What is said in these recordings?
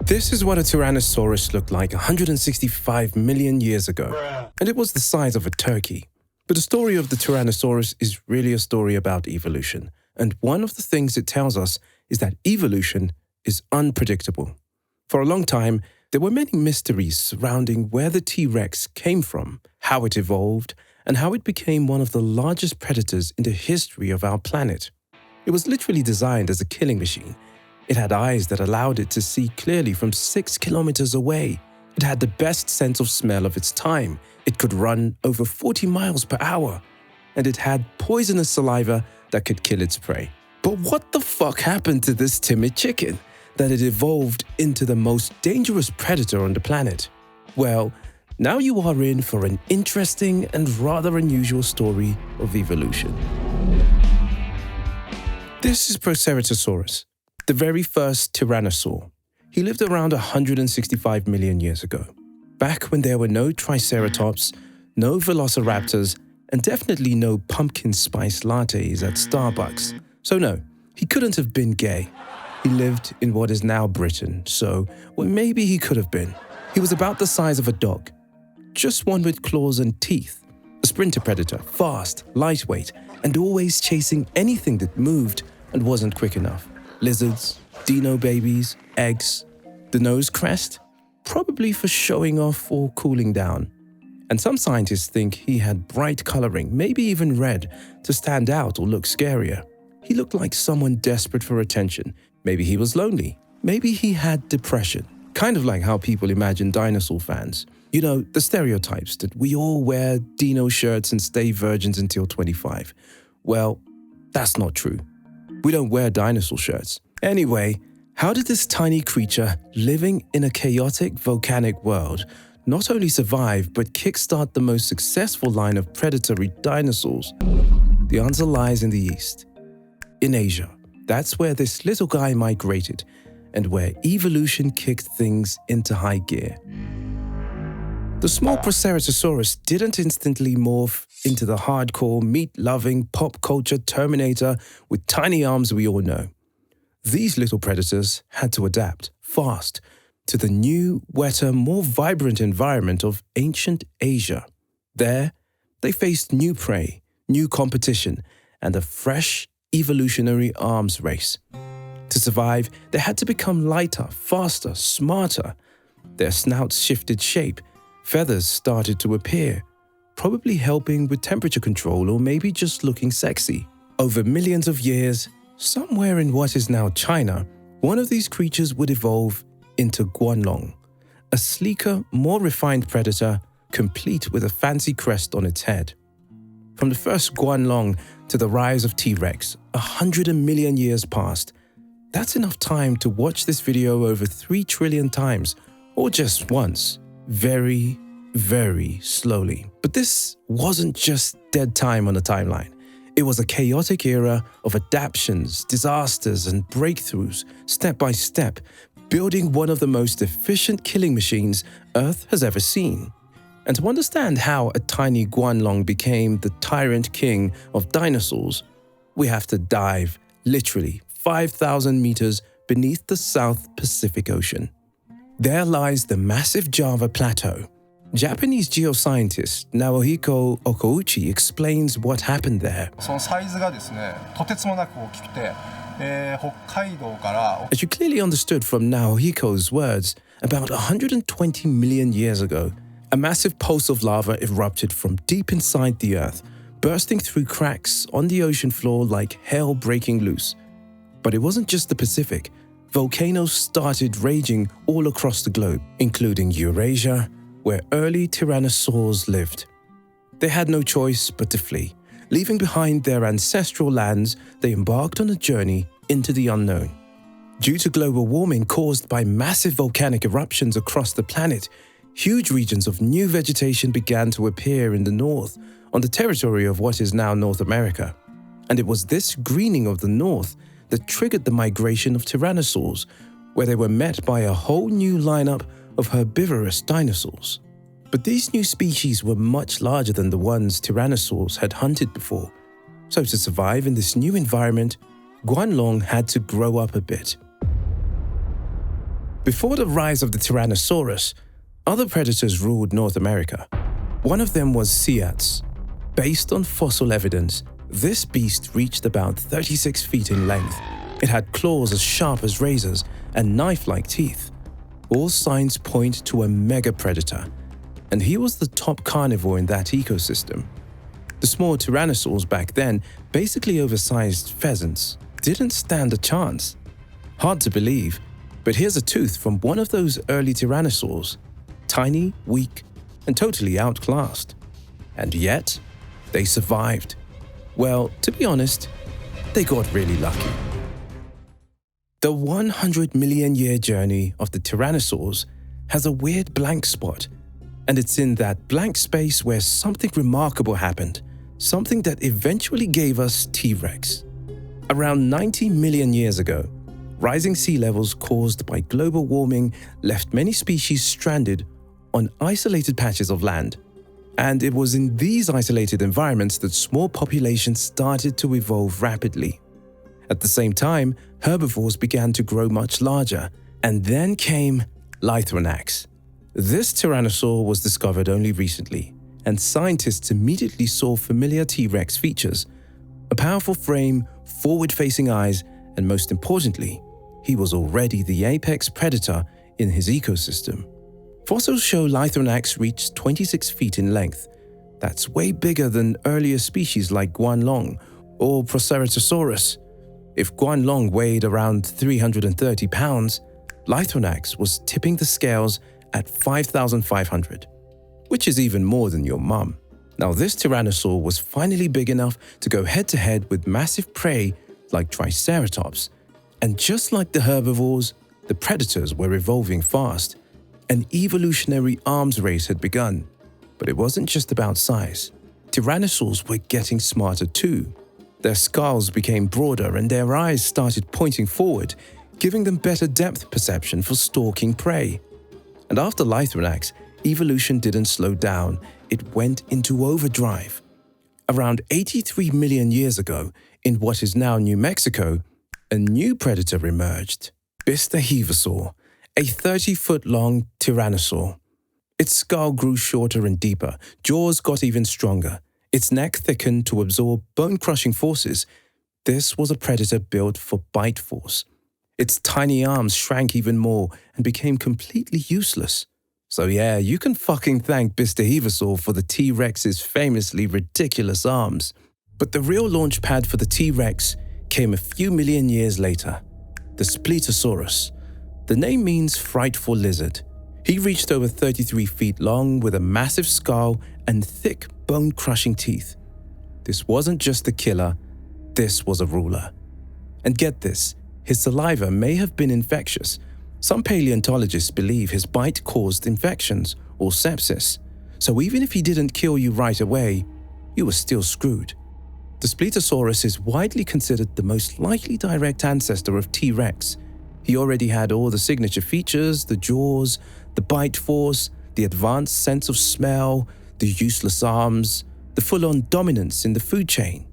This is what a Tyrannosaurus looked like 165 million years ago, and it was the size of a turkey. But the story of the Tyrannosaurus is really a story about evolution, and one of the things it tells us is that evolution is unpredictable. For a long time, there were many mysteries surrounding where the T-Rex came from, how it evolved, and how it became one of the largest predators in the history of our planet. It was literally designed as a killing machine. It had eyes that allowed it to see clearly from 6 kilometers away. It had the best sense of smell of its time. It could run over 40 miles per hour. And it had poisonous saliva that could kill its prey. But what the fuck happened to this timid chicken that it evolved into the most dangerous predator on the planet? Well, now you are in for an interesting and rather unusual story of evolution. This is Proceratosaurus, the very first tyrannosaur. He lived around 165 million years ago, back when there were no triceratops, no velociraptors, and definitely no pumpkin spice lattes at Starbucks. So no, he couldn't have been gay. He lived in what is now Britain, so well, maybe he could have been. He was about the size of a dog, just one with claws and teeth. A sprinter predator, fast, lightweight, and always chasing anything that moved and wasn't quick enough. Lizards, dino babies, eggs. The nose crest? Probably for showing off or cooling down. And some scientists think he had bright coloring, maybe even red, to stand out or look scarier. He looked like someone desperate for attention. Maybe he was lonely. Maybe he had depression. Kind of like how people imagine dinosaur fans. You know, the stereotypes that we all wear dino shirts and stay virgins until 25. Well, that's not true. We don't wear dinosaur shirts. Anyway, how did this tiny creature living in a chaotic volcanic world not only survive but kickstart the most successful line of predatory dinosaurs? The answer lies in the east, in Asia. That's where this little guy migrated and where evolution kicked things into high gear. The small Proceratosaurus didn't instantly morph into the hardcore, meat-loving, pop culture Terminator with tiny arms we all know. These little predators had to adapt, fast, to the new, wetter, more vibrant environment of ancient Asia. There, they faced new prey, new competition, and a fresh, evolutionary arms race. To survive, they had to become lighter, faster, smarter. Their snouts shifted shape. Feathers started to appear, probably helping with temperature control or maybe just looking sexy. Over millions of years, somewhere in what is now China, one of these creatures would evolve into Guanlong, a sleeker, more refined predator, complete with a fancy crest on its head. From the first Guanlong to the rise of T-Rex, 100 million years passed. That's enough time to watch this video over 3 trillion times, or just once. Very, very slowly. But this wasn't just dead time on the timeline. It was a chaotic era of adaptations, disasters, and breakthroughs, step by step, building one of the most efficient killing machines Earth has ever seen. And to understand how a tiny Guanlong became the tyrant king of dinosaurs, we have to dive, literally, 5,000 meters beneath the South Pacific Ocean. There lies the massive Java Plateau. Japanese geoscientist Naohiko Okouchi explains what happened there. As you clearly understood from Naohiko's words, about 120 million years ago, a massive pulse of lava erupted from deep inside the Earth, bursting through cracks on the ocean floor like hell breaking loose. But it wasn't just the Pacific. Volcanoes started raging all across the globe, including Eurasia, where early tyrannosaurs lived. They had no choice but to flee. Leaving behind their ancestral lands, they embarked on a journey into the unknown. Due to global warming caused by massive volcanic eruptions across the planet, huge regions of new vegetation began to appear in the north, on the territory of what is now North America. And it was this greening of the north that triggered the migration of tyrannosaurs, where they were met by a whole new lineup of herbivorous dinosaurs. But these new species were much larger than the ones tyrannosaurs had hunted before. So to survive in this new environment, Guanlong had to grow up a bit. Before the rise of the Tyrannosaurus, other predators ruled North America. One of them was Seats. Based on fossil evidence, this beast reached about 36 feet in length. It had claws as sharp as razors and knife-like teeth. All signs point to a mega predator, and he was the top carnivore in that ecosystem. The small tyrannosaurs back then, basically oversized pheasants, didn't stand a chance. Hard to believe, but here's a tooth from one of those early tyrannosaurs. Tiny, weak, and totally outclassed. And yet, they survived. Well, to be honest, they got really lucky. The 100 million year journey of the Tyrannosaurs has a weird blank spot, and it's in that blank space where something remarkable happened, something that eventually gave us T-Rex. Around 90 million years ago, rising sea levels caused by global warming left many species stranded on isolated patches of land. And it was in these isolated environments that small populations started to evolve rapidly. At the same time, herbivores began to grow much larger, and then came Lithonax. This tyrannosaur was discovered only recently, and scientists immediately saw familiar T-Rex features: a powerful frame, forward-facing eyes, and most importantly, he was already the apex predator in his ecosystem. Fossils show Lithonax reached 26 feet in length. That's way bigger than earlier species like Guanlong or Proceratosaurus. If Guanlong weighed around 330 pounds, Lithonax was tipping the scales at 5,500, which is even more than your mum. Now, this tyrannosaur was finally big enough to go head-to-head with massive prey like Triceratops. And just like the herbivores, the predators were evolving fast. An evolutionary arms race had begun. But it wasn't just about size. Tyrannosaurs were getting smarter too. Their skulls became broader and their eyes started pointing forward, giving them better depth perception for stalking prey. And after Lithonax, evolution didn't slow down, it went into overdrive. Around 83 million years ago, in what is now New Mexico, a new predator emerged: Bistahevosaur, a 30-foot-long tyrannosaur. Its skull grew shorter and deeper, jaws got even stronger. Its neck thickened to absorb bone-crushing forces. This was a predator built for bite force. Its tiny arms shrank even more and became completely useless. So yeah, you can fucking thank Bistahevosaur for the T-Rex's famously ridiculous arms. But the real launch pad for the T-Rex came a few million years later: the Spletosaurus. The name means frightful lizard. He reached over 33 feet long with a massive skull and thick, bone-crushing teeth. This wasn't just a killer, this was a ruler. And get this, his saliva may have been infectious. Some paleontologists believe his bite caused infections or sepsis. So even if he didn't kill you right away, you were still screwed. The Spletosaurus is widely considered the most likely direct ancestor of T-Rex. He already had all the signature features: the jaws, the bite force, the advanced sense of smell, the useless arms, the full-on dominance in the food chain.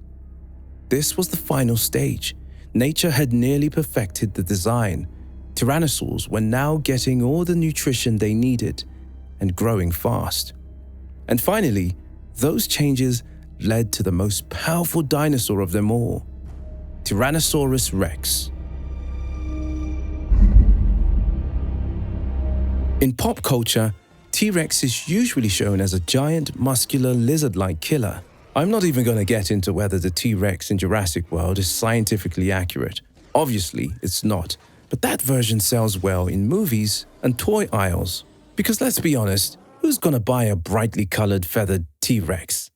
This was the final stage. Nature had nearly perfected the design. Tyrannosaurs were now getting all the nutrition they needed and growing fast. And finally, those changes led to the most powerful dinosaur of them all, Tyrannosaurus rex. In pop culture, T-Rex is usually shown as a giant, muscular, lizard-like killer. I'm not even going to get into whether the T-Rex in Jurassic World is scientifically accurate. Obviously, it's not. But that version sells well in movies and toy aisles. Because let's be honest, who's going to buy a brightly colored feathered T-Rex?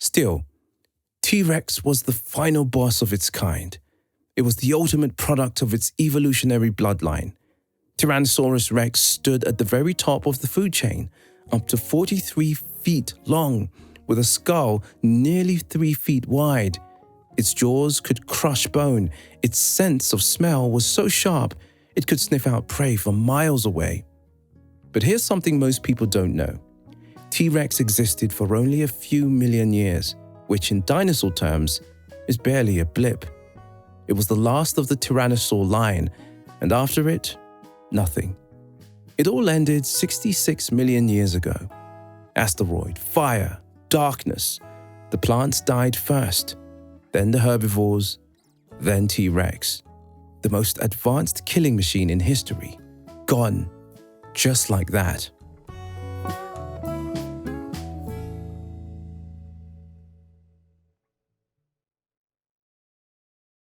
Still, T-Rex was the final boss of its kind. It was the ultimate product of its evolutionary bloodline. Tyrannosaurus rex stood at the very top of the food chain, up to 43 feet long, with a skull nearly 3 feet wide. Its jaws could crush bone. Its sense of smell was so sharp, it could sniff out prey from miles away. But here's something most people don't know. T-Rex existed for only a few million years, which in dinosaur terms is barely a blip. It was the last of the tyrannosaur line, and after it, nothing. It all ended 66 million years ago. Asteroid, fire, darkness. The plants died first, then the herbivores, then T-Rex. The most advanced killing machine in history. Gone, just like that.